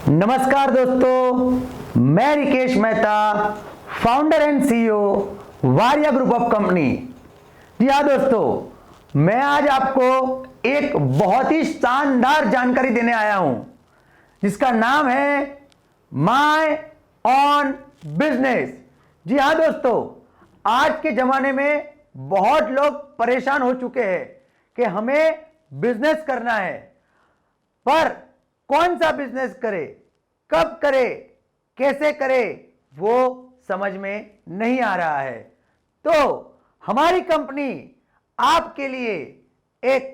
नमस्कार दोस्तों, मैं Rikesh Mehta, founder and CEO Wariya group of company. जी हाँ दोस्तों, मैं आज आपको एक बहुत ही शानदार जानकारी देने आया हूं जिसका नाम है माय ऑन बिजनेस। जी हाँ दोस्तों, आज के जमाने में बहुत लोग परेशान हो चुके हैं कि हमें बिजनेस करना है, पर कौन सा बिजनेस करे, कब करे, कैसे करे, वो समझ में नहीं आ रहा है। तो हमारी कंपनी आपके लिए एक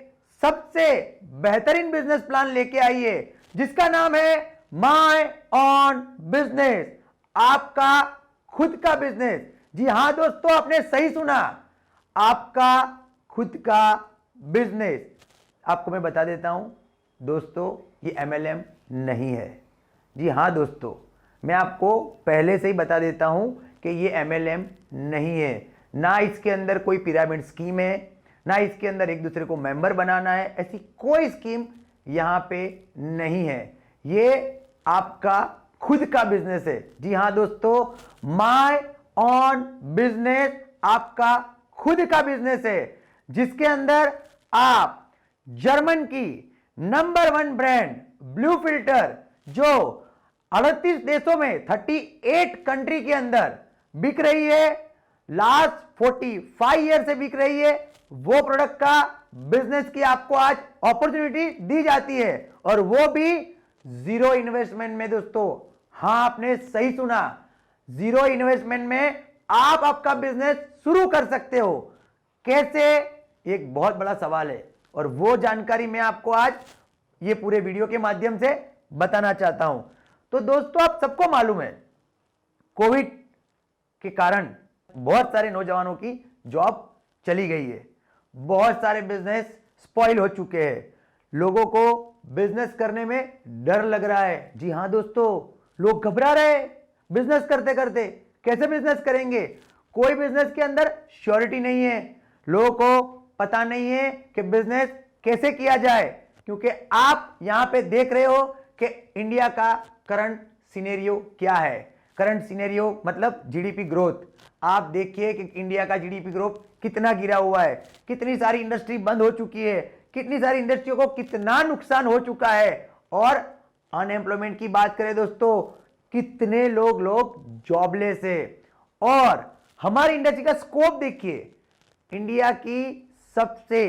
सबसे बेहतरीन बिजनेस प्लान लेके आई है जिसका नाम है माय ऑन बिजनेस, आपका खुद का बिजनेस। जी हां दोस्तों, आपने सही सुना, आपका खुद का बिजनेस। आपको मैं बता देता हूं दोस्तों, ये MLM नहीं है। जी हाँ दोस्तों, मैं आपको पहले से ही बता देता हूं कि ये MLM नहीं है। ना इसके अंदर कोई पिरामिड स्कीम है, ना इसके अंदर एक दूसरे को मेंबर बनाना है, ऐसी कोई स्कीम यहां पे नहीं है। ये आपका खुद का बिजनेस है। जी हाँ दोस्तों, माय ऑन बिजनेस आपका खुद का बिजनेस है जिसके अंदर आप जर्मन की नंबर 1 ब्रांड ब्लू फिल्टर, जो 38 देशों में 38 कंट्री के अंदर बिक रही है, लास्ट 45 ईयर से बिक रही है, वो प्रोडक्ट का बिजनेस की आपको आज अपॉर्चुनिटी दी जाती है, और वो भी जीरो इन्वेस्टमेंट में। दोस्तों हां, आपने सही सुना, जीरो इन्वेस्टमेंट में आप आपका बिजनेस शुरू कर सकते हो। कैसे, एक बहुत बड़ा सवाल है, और वो जानकारी मैं आपको आज ये पूरे वीडियो के माध्यम से बताना चाहता हूं। तो दोस्तों, आप सबको मालूम है, कोविड के कारण बहुत सारे नौजवानों की जॉब चली गई है, बहुत सारे बिजनेस स्पॉइल हो चुके हैं, लोगों को बिजनेस करने में डर लग रहा है। जी हां दोस्तों, लोग घबरा रहे हैं बिजनेस करते करते। कैसे बिजनेस करेंगे, कोई बिजनेस के अंदर श्योरिटी नहीं है, लोगों को पता नहीं है कि बिजनेस कैसे किया जाए, क्योंकि आप यहां पे देख रहे हो कि इंडिया का करंट सिनेरियो क्या है। करंट सिनेरियो मतलब जीडीपी ग्रोथ। आप देखिए कि इंडिया का जीडीपी ग्रोथ कितना गिरा हुआ है, कितनी सारी इंडस्ट्री बंद हो चुकी है, कितनी सारी इंडस्ट्रियों को कितना नुकसान हो चुका है। और अनएम्प्लॉयमेंट की बात करें दोस्तों, कितने लोग जॉबलेस है। और हमारी इंडस्ट्री का स्कोप देखिए, इंडिया की सबसे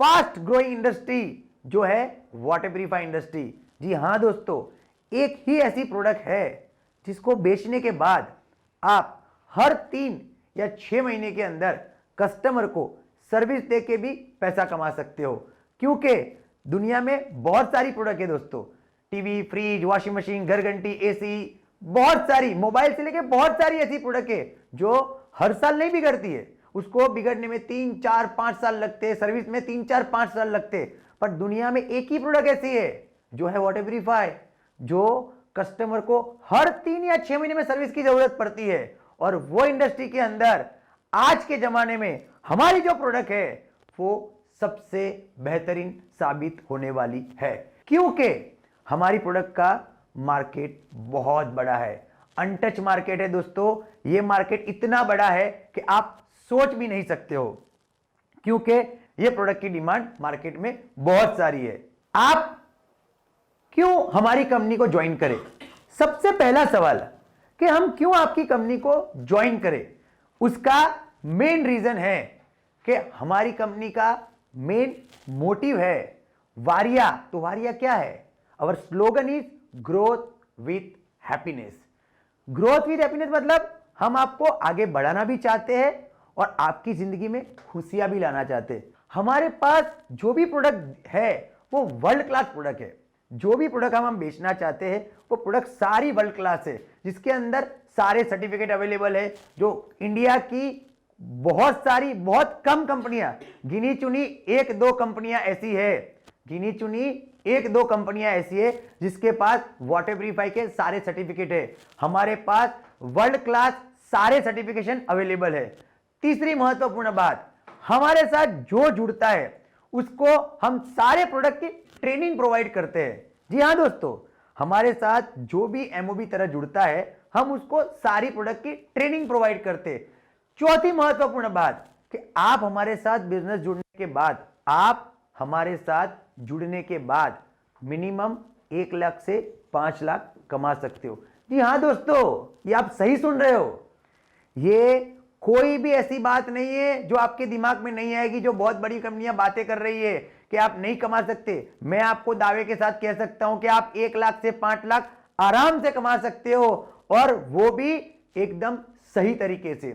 फास्ट ग्रोइंग इंडस्ट्री जो है वाटर प्यूरिफायर इंडस्ट्री। जी हां दोस्तों, एक ही ऐसी प्रोडक्ट है जिसको बेचने के बाद आप हर 3 या 6 महीने के अंदर कस्टमर को सर्विस देके भी पैसा कमा सकते हो। क्योंकि दुनिया में बहुत सारी प्रोडक्ट है दोस्तों, टीवी, फ्रिज, वॉशिंग मशीन, घर घंटी, एसी, बहुत सारी, मोबाइल से लेके बहुत सारी ऐसी प्रोडक्ट है जो हर साल नहीं बिगड़ती है, उसको बिगड़ने में 3, 4, 5 साल लगते हैं, सर्विस में 3, 4, 5 साल लगते हैं। पर दुनिया में एक ही प्रोडक्ट ऐसी है जो है वाटर प्यूरिफायर, जो कस्टमर को हर 3 या 6 महीने में सर्विस की जरूरत पड़ती है। और वो इंडस्ट्री के अंदर आज के जमाने में हमारी जो प्रोडक्ट है वो सबसे बेहतरीन साबित होने वाली है, क्योंकि हमारी प्रोडक्ट का मार्केट बहुत बड़ा है, अनटच मार्केट है दोस्तों। ये मार्केट इतना बड़ा है कि आप सोच भी नहीं सकते हो, क्योंकि ये प्रोडक्ट की डिमांड मार्केट में बहुत सारी है। आप क्यों हमारी कंपनी को ज्वाइन करें? सबसे पहला सवाल कि हम क्यों आपकी कंपनी को ज्वाइन करें, उसका मेन रीजन है कि हमारी कंपनी का मेन मोटिव है वारिया। तो वारिया क्या है? Our slogan is growth with happiness. Growth with happiness मतलब हम आपको आगे बढ़ाना भी चाहते हैं और आपकी जिंदगी में खुशियां भी लाना चाहते हैं। हमारे पास जो भी प्रोडक्ट है वो वर्ल्ड क्लास प्रोडक्ट है। जो भी प्रोडक्ट हम बेचना चाहते हैं वो प्रोडक्ट सारी वर्ल्ड क्लास है, जिसके अंदर सारे सर्टिफिकेट अवेलेबल है। जो इंडिया की बहुत सारी, बहुत कम कंपनियां, गिनी चुनी 1-2 कंपनियां ऐसी है, गिनी चुनी 1-2 कंपनियां ऐसी है जिसके पास वाटर प्यूरिफायर के सारे सर्टिफिकेट है। हमारे पास वर्ल्ड क्लास सारे सर्टिफिकेशन अवेलेबल है। तीसरी महत्वपूर्ण बात, हमारे साथ जो जुड़ता है उसको हम सारे प्रोडक्ट की ट्रेनिंग प्रोवाइड करते हैं। जी हां दोस्तों, हमारे साथ जो भी एमओबी तरह जुड़ता है हम उसको सारी प्रोडक्ट की ट्रेनिंग प्रोवाइड करते। चौथी महत्वपूर्ण बात कि आप हमारे साथ बिजनेस जुड़ने के बाद मिनिमम 1 लाख से 5 लाख कमा सकते हो। जी हाँ दोस्तों, ये आप सही सुन रहे हो। ये कोई भी ऐसी बात नहीं है जो आपके दिमाग में नहीं आएगी, जो बहुत बड़ी कंपनियां बातें कर रही है कि आप नहीं कमा सकते। मैं आपको दावे के साथ कह सकता हूं कि आप 1 लाख से 5 लाख आराम से कमा सकते हो, और वो भी एकदम सही तरीके से।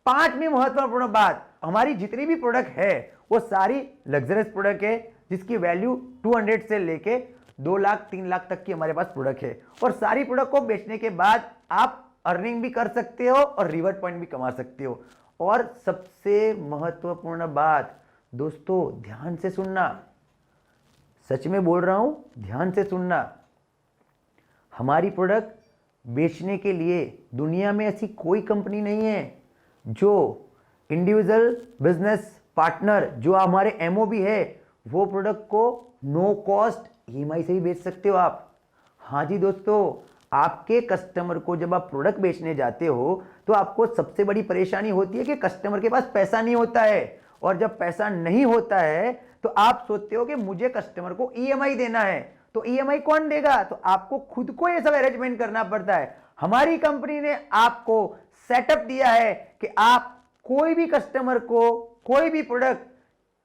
पांचवी महत्वपूर्ण बात, हमारी जितनी भी प्रोडक्ट है वो सारी लग्जरियस प्रोडक्ट है, जिसकी वैल्यू 200 से लेके 2 लाख 3 लाख तक की हमारे पास प्रोडक्ट है। और सारी प्रोडक्ट को बेचने के बाद आप अर्निंग भी कर सकते हो और रिवॉर्ड पॉइंट भी कमा सकते हो। और सबसे महत्वपूर्ण बात दोस्तों, ध्यान से सुनना, सच में बोल रहा हूं, ध्यान से सुनना। हमारी प्रोडक्ट बेचने के लिए दुनिया में ऐसी कोई कंपनी नहीं है जो इंडिविजुअल बिजनेस पार्टनर, जो हमारे एमओबी है, वो प्रोडक्ट को नो कॉस्ट ईएमआई से ही बेच सकते हो आप। हाँ जी दोस्तों, आपके कस्टमर को जब आप प्रोडक्ट बेचने जाते हो तो आपको सबसे बड़ी परेशानी होती है कि कस्टमर के पास पैसा नहीं होता है, और जब पैसा नहीं होता है तो आप सोचते हो कि मुझे कस्टमर को ईएमआई देना है। तो ईएमआई कौन देगा? तो आपको खुद को ये सब अरेंजमेंट करना पड़ता है। हमारी कंपनी ने आपको सेटअप दिया है कि आप कोई भी कस्टमर को कोई भी प्रोडक्ट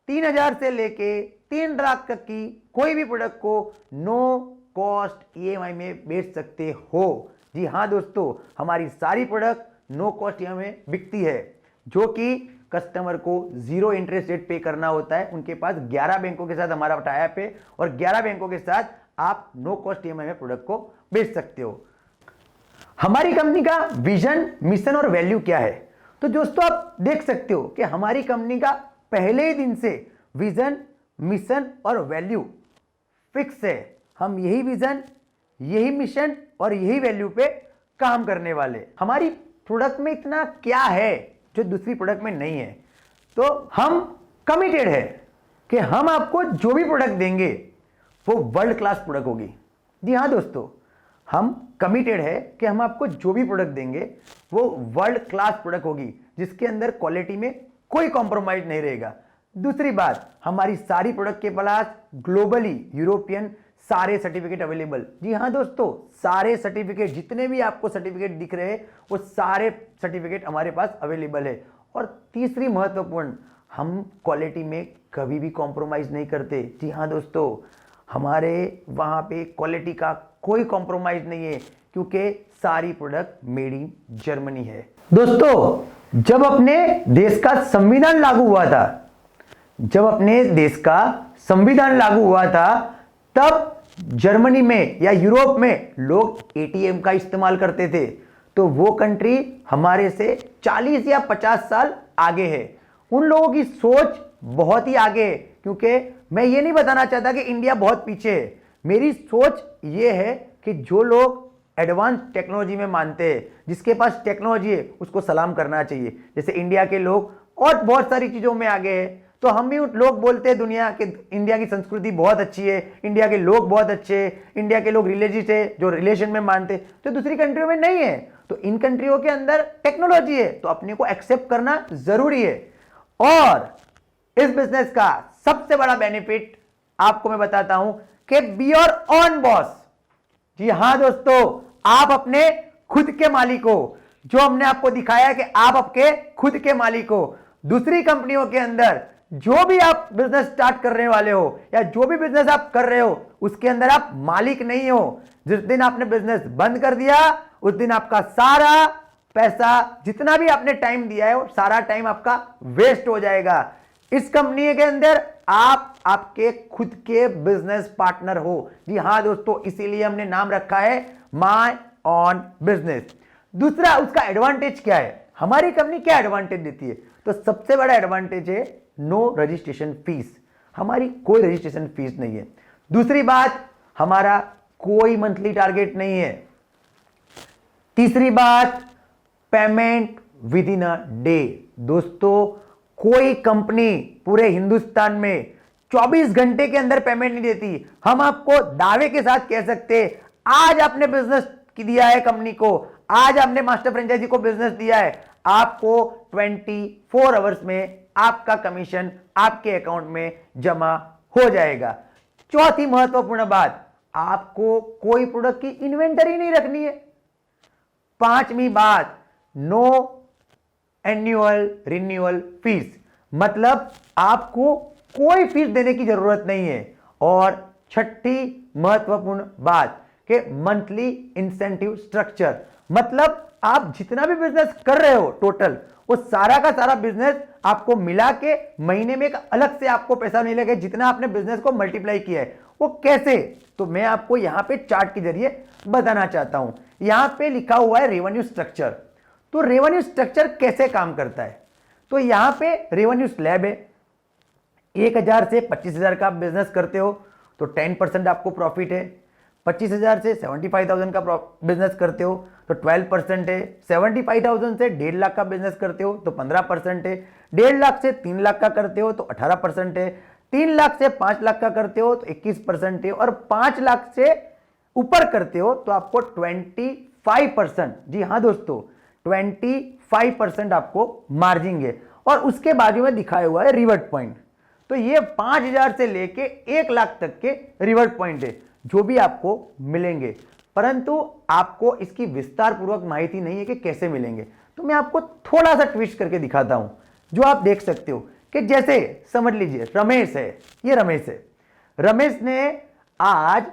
3000 से लेके 3 लाख तक की कोई भी प्रोडक्ट को नो कॉस्ट ईएमआई में बेच सकते हो। जी हाँ दोस्तों, हमारी सारी प्रोडक्ट नो कॉस्ट ईएमआई में बिकती है, जो कि कस्टमर को 0 इंटरेस्ट रेट पे करना होता है। उनके पास 11 बैंकों के साथ हमारा टाइप है, और 11 बैंकों के साथ आप नो कॉस्ट ईएमआई में प्रोडक्ट को बेच सकते हो। हमारी कंपनी का विजन, मिशन और वैल्यू क्या है? तो दोस्तों आप देख सकते हो कि हमारी कंपनी का पहले ही दिन से विजन, मिशन और वैल्यू फिक्स है। हम यही विजन, यही मिशन और यही वैल्यू पे काम करने वाले। हमारी प्रोडक्ट में इतना क्या है जो दूसरी प्रोडक्ट में नहीं है? तो हम कमिटेड है कि हम आपको जो भी प्रोडक्ट देंगे वो वर्ल्ड क्लास प्रोडक्ट होगी। जी हाँ दोस्तों, हम कमिटेड है कि हम आपको जो भी प्रोडक्ट देंगे वो वर्ल्ड क्लास प्रोडक्ट होगी, जिसके अंदर क्वालिटी में कोई कॉम्प्रोमाइज नहीं रहेगा। दूसरी बात, हमारी सारी प्रोडक्ट के पास ग्लोबली यूरोपियन सारे सर्टिफिकेट अवेलेबल। जी हाँ दोस्तों, सारे सर्टिफिकेट, जितने भी आपको सर्टिफिकेट दिख रहे हैं वो सारे सर्टिफिकेट हमारे पास अवेलेबल है। और तीसरी महत्वपूर्ण, हम क्वालिटी में कभी भी कॉम्प्रोमाइज नहीं करते। जी हाँ दोस्तों, हमारे वहाँ पे क्वालिटी का कोई कॉम्प्रोमाइज नहीं है, क्योंकि सारी प्रोडक्ट मेड इन जर्मनी है। दोस्तों, जब अपने देश का संविधान लागू हुआ था, तब जर्मनी में या यूरोप में लोग एटीएम का इस्तेमाल करते थे। तो वो कंट्री हमारे से 40 या 50 साल आगे है। उन लोगों की सोच बहुत ही आगे है, क्योंकि मैं ये नहीं बताना चाहता कि इंडिया बहुत पीछे है। मेरी सोच ये है कि जो लोग एडवांस टेक्नोलॉजी में मानते हैं, जिसके पास टेक्नोलॉजी है, उसको सलाम करना चाहिए। जैसे इंडिया के लोग और बहुत सारी चीजों में आगे हैं, तो हम भी लोग बोलते हैं दुनिया के इंडिया की संस्कृति बहुत अच्छी है, इंडिया के लोग बहुत अच्छे हैं, इंडिया के लोग रिलीजियस है, जो रिलेशन में मानते, तो दूसरी कंट्रियों में नहीं है। तो इन कंट्रियों के अंदर टेक्नोलॉजी है, तो अपने को एक्सेप्ट करना जरूरी है। और इस बिजनेस का सबसे बड़ा बेनिफिट आपको मैं बताता हूं कि बी योर ओन बॉस। जी हाँ दोस्तों, आप अपने खुद के मालिक हो। जो हमने आपको दिखाया है कि आप आपके खुद के मालिक हो। दूसरी कंपनियों के अंदर जो भी आप बिजनेस स्टार्ट करने वाले हो या जो भी बिजनेस आप कर रहे हो, उसके अंदर आप मालिक नहीं हो। जिस दिन आपने बिजनेस बंद कर दिया, उस दिन आपका सारा पैसा, जितना भी आपने टाइम दिया है, वो सारा टाइम आपका वेस्ट हो जाएगा। इस कंपनी के अंदर आप आपके खुद के बिजनेस पार्टनर हो। जी हाँ दोस्तों, इसीलिए हमने नाम रखा है माय ऑन बिजनेस। दूसरा, उसका एडवांटेज क्या है? हमारी कंपनी क्या एडवांटेज देती है? तो सबसे बड़ा एडवांटेज है नो रजिस्ट्रेशन फीस। हमारी कोई रजिस्ट्रेशन फीस नहीं है। दूसरी बात, हमारा कोई मंथली टारगेट नहीं है। तीसरी बात, payment with in a day. दोस्तों, कोई कंपनी पूरे हिंदुस्तान में 24 घंटे के अंदर पेमेंट नहीं देती। हम आपको दावे के साथ कह सकते हैं, आज आपने बिजनेस दिया है कंपनी को, आज आपने मास्टर फ्रेंचाइजी को बिजनेस दिया है, आपको 24 आवर्स में आपका कमीशन आपके अकाउंट में जमा हो जाएगा। चौथी महत्वपूर्ण बात, आपको कोई प्रोडक्ट की इन्वेंटरी नहीं रखनी है। पांचवी बात, नो एन्युअल रिन्यूअल फीस, मतलब आपको कोई फीस देने की जरूरत नहीं है। और छठी महत्वपूर्ण बात कि मंथली इंसेंटिव स्ट्रक्चर, मतलब आप जितना भी बिजनेस कर रहे हो टोटल, वो सारा का सारा बिजनेस आपको मिला के महीने में एक अलग से आपको पैसा मिलेगा जितना आपने बिजनेस को मल्टीप्लाई किया है। वो कैसे, तो मैं आपको यहां पे चार्ट के जरिए बताना चाहता हूं। यहां पे लिखा हुआ है रेवेन्यू स्ट्रक्चर। तो रेवेन्यू स्ट्रक्चर कैसे काम करता है, तो यहां पे रेवेन्यू स्लैब है। 1000 से 25,000 का आप बिजनेस करते हो तो 10% आपको प्रॉफिट है। 25,000 से 75,000 का बिजनेस करते हो तो 12% है। 75,000 से 1.5 लाख का बिजनेस करते हो तो 15% है। 1.5 लाख से 3 लाख का करते हो तो 18% है। 3 लाख से 5 लाख का करते हो तो 21% है। और 5 लाख से ऊपर करते हो तो आपको 25%, जी हाँ दोस्तों, 25% आपको मार्जिन है। और उसके बाजू में दिखाया हुआ है रिवर्ट पॉइंट। तो ये 5,000 से लेके 1 लाख तक के रिवर्ट पॉइंट है जो भी आपको मिलेंगे, परंतु आपको इसकी विस्तार पूर्वक माहिती नहीं है कि कैसे मिलेंगे। तो मैं आपको थोड़ा सा ट्विस्ट करके दिखाता हूं, जो आप देख सकते हो कि जैसे समझ लीजिए रमेश है, ये रमेश है। रमेश ने आज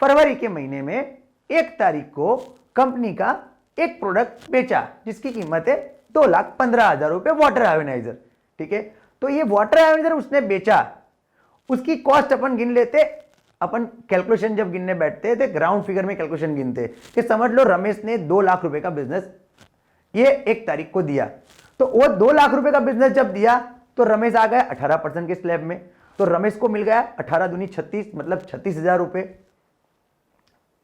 फरवरी के महीने में 1 तारीख को कंपनी का एक प्रोडक्ट बेचा जिसकी कीमत है 2,15,000 रुपए, वाटर आयोनाइजर। ठीक है, तो ये वाटर आयोनाइजर उसने बेचा, उसकी कॉस्ट अपन गिन लेते। अपन कैलकुलेशन जब गिनने बैठते थे ग्राउंड फिगर में कैलकुलेशन गिनते कि समझ लो रमेश ने 2 लाख रुपए का बिजनेस ये 1 तारीख को दिया। तो वो 2 लाख रुपए का बिजनेस जब दिया तो रमेश आ गया 18% के स्लैब में। तो रमेश को मिल गया 18 दूनी 36, मतलब 36,000 रुपए।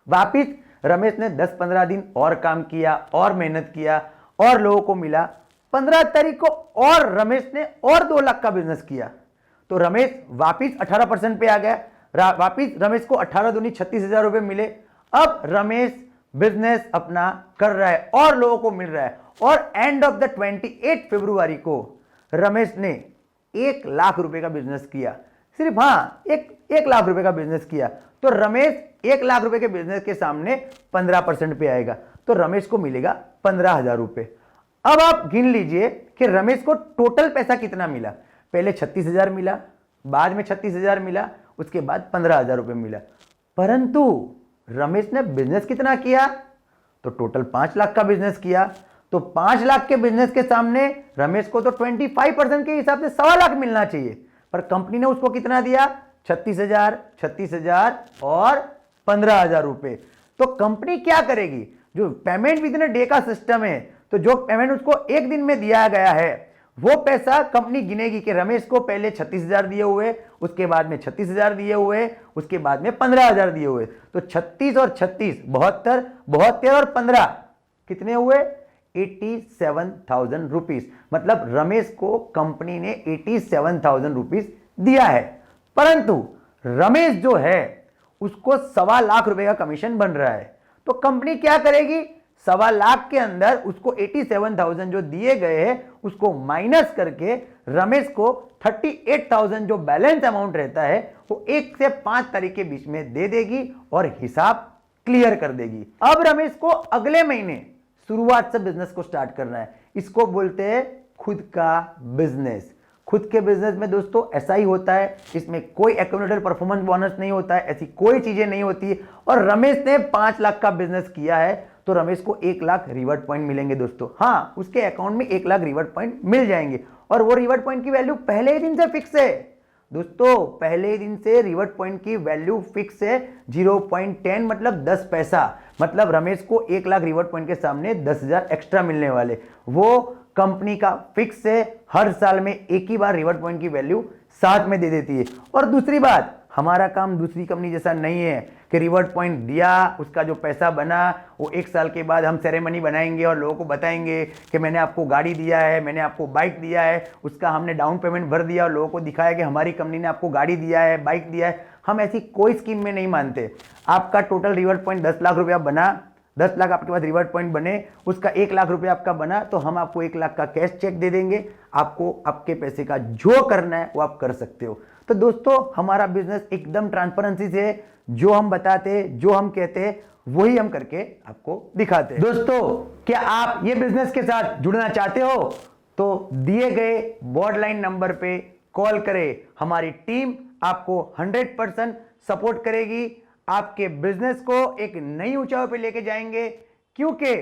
वापिस रमेश ने 10-15 दिन और काम किया और मेहनत किया और लोगों को मिला। 15 तारीख को और रमेश ने और 2 लाख का बिजनेस किया तो रमेश वापिस 18% पे आ गया। वापिस रमेश को 18 दूनी 36,000 रुपए मिले। अब रमेश बिजनेस अपना कर रहा है और लोगों को मिल रहा है। और एंड ऑफ द 28 फरवरी को रमेश ने 1 लाख रुपए का बिजनेस किया। सिर्फ हाँ, 1 लाख रुपए का बिजनेस किया। तो रमेश 1 लाख रुपए के बिजनेस के सामने 15% पे आएगा तो रमेश को मिलेगा 15,000 रुपए। अब आप गिन लीजिए कि रमेश को टोटल पैसा कितना मिला। पहले 36,000 मिला, बाद में 36,000 मिला, उसके बाद 15,000 रुपए मिला। परंतु रमेश ने बिजनेस कितना किया, तो टोटल 5 लाख का बिजनेस किया। तो 5 लाख के बिजनेस के सामने रमेश को तो 25% के हिसाब से 1.25 लाख मिलना चाहिए, पर कंपनी ने उसको कितना दिया, 36,000, 36,000 और 15,000 रुपए। तो कंपनी क्या करेगी, जो पेमेंट विद इन डे का सिस्टम है, तो जो पेमेंट उसको 1 दिन में दिया गया है वो पैसा कंपनी गिनेगी कि रमेश को पहले 36,000 दिए हुए, उसके बाद में 36,000 दिए हुए, उसके बाद में 15,000 दिए हुए। तो 36 और 36 72, 72 और 15 कितने हुए, 87,000 रुपीज। मतलब रमेश को कंपनी ने 87,000 रुपीज दिया है। परंतु रमेश जो है उसको 1.25 लाख रुपए का कमीशन बन रहा है। तो कंपनी क्या करेगी, 1.25 लाख के अंदर उसको 87,000 जो दिए गए हैं उसको माइनस करके रमेश को 38,000 जो बैलेंस अमाउंट रहता है वो 1 से 5 तारीख के बीच में दे देगी और हिसाब क्लियर कर देगी। अब रमेश को अगले महीने शुरुआत से बिजनेस को स्टार्ट करना है। इसको बोलते हैं खुद का बिजनेस। खुद के बिजनेस में दोस्तों ऐसा ही होता है, इसमें कोई एक्यूमुलेटर परफॉर्मेंस बोनस नहीं होता है, ऐसी कोई चीजें नहीं होती। और रमेश ने 5 लाख का बिजनेस किया है तो रमेश को 1 लाख रिवर्ट पॉइंट मिलेंगे दोस्तों। हाँ, उसके अकाउंट में 1 लाख रिवर्ट पॉइंट मिल जाएंगे और वो रिवर्ट पॉइंट की वैल्यू पहले ही दिन से फिक्स है दोस्तों। पहले ही दिन से रिवर्ट पॉइंट की वैल्यू फिक्स है 0.10, मतलब 10 पैसा। मतलब रमेश को 1 लाख रिवर्ट पॉइंट के सामने 10,000 एक्स्ट्रा मिलने वाले, वो कंपनी का फिक्स है। हर साल में एक ही बार रिवर्ट पॉइंट की वैल्यू साथ में दे देती है। और दूसरी बात, हमारा काम दूसरी कंपनी जैसा नहीं है कि रिवर्ट पॉइंट दिया, उसका जो पैसा बना वो 1 साल के बाद हम सेरेमनी बनाएंगे और लोगों को बताएंगे कि मैंने आपको गाड़ी दिया है, मैंने आपको बाइक दिया है, उसका हमने डाउन पेमेंट भर दिया और लोगों को दिखाया कि हमारी कंपनी ने आपको गाड़ी दिया है, बाइक दिया है। हम ऐसी कोई स्कीम में नहीं मानते। आपका टोटल रिवॉर्ड पॉइंट 10 लाख रुपया बना, 10 लाख आपके पास रिवॉर्ड पॉइंट बने, उसका 1 लाख रुपया आपका बना, तो हम आपको 1 लाख का कैश चेक दे देंगे। आपको आपके पैसे का जो करना है वो आप कर सकते हो। तो दोस्तों हमारा बिजनेस एकदम ट्रांसपेरेंसी से है, जो हम बताते हैं, जो हम कहते हैं वही हम करके आपको दिखाते हैं। दोस्तों क्या आप ये बिजनेस के साथ जुड़ना चाहते हो तो दिए गए बॉर्डर नंबर पे कॉल करें। हमारी टीम आपको 100% सपोर्ट करेगी, आपके बिजनेस को एक नई ऊंचाई पे लेके जाएंगे, क्योंकि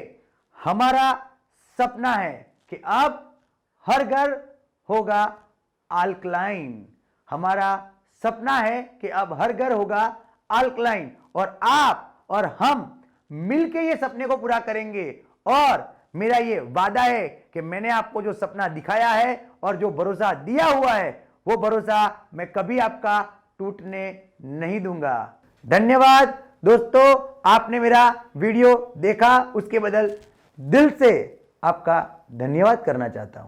हमारा सपना है कि अब हर घर होगा अल्कलाइन। हमारा सपना है कि अब हर घर होगा अल्कलाइन, और आप और हम मिलके ये सपने को पूरा करेंगे। और मेरा ये वादा है कि मैंने आपको जो सपना दिखाया है और जो भरोसा दिया हुआ है वो भरोसा मैं कभी आपका टूटने नहीं दूंगा। धन्यवाद दोस्तों, आपने मेरा वीडियो देखा, उसके बदल दिल से आपका धन्यवाद करना चाहता हूं।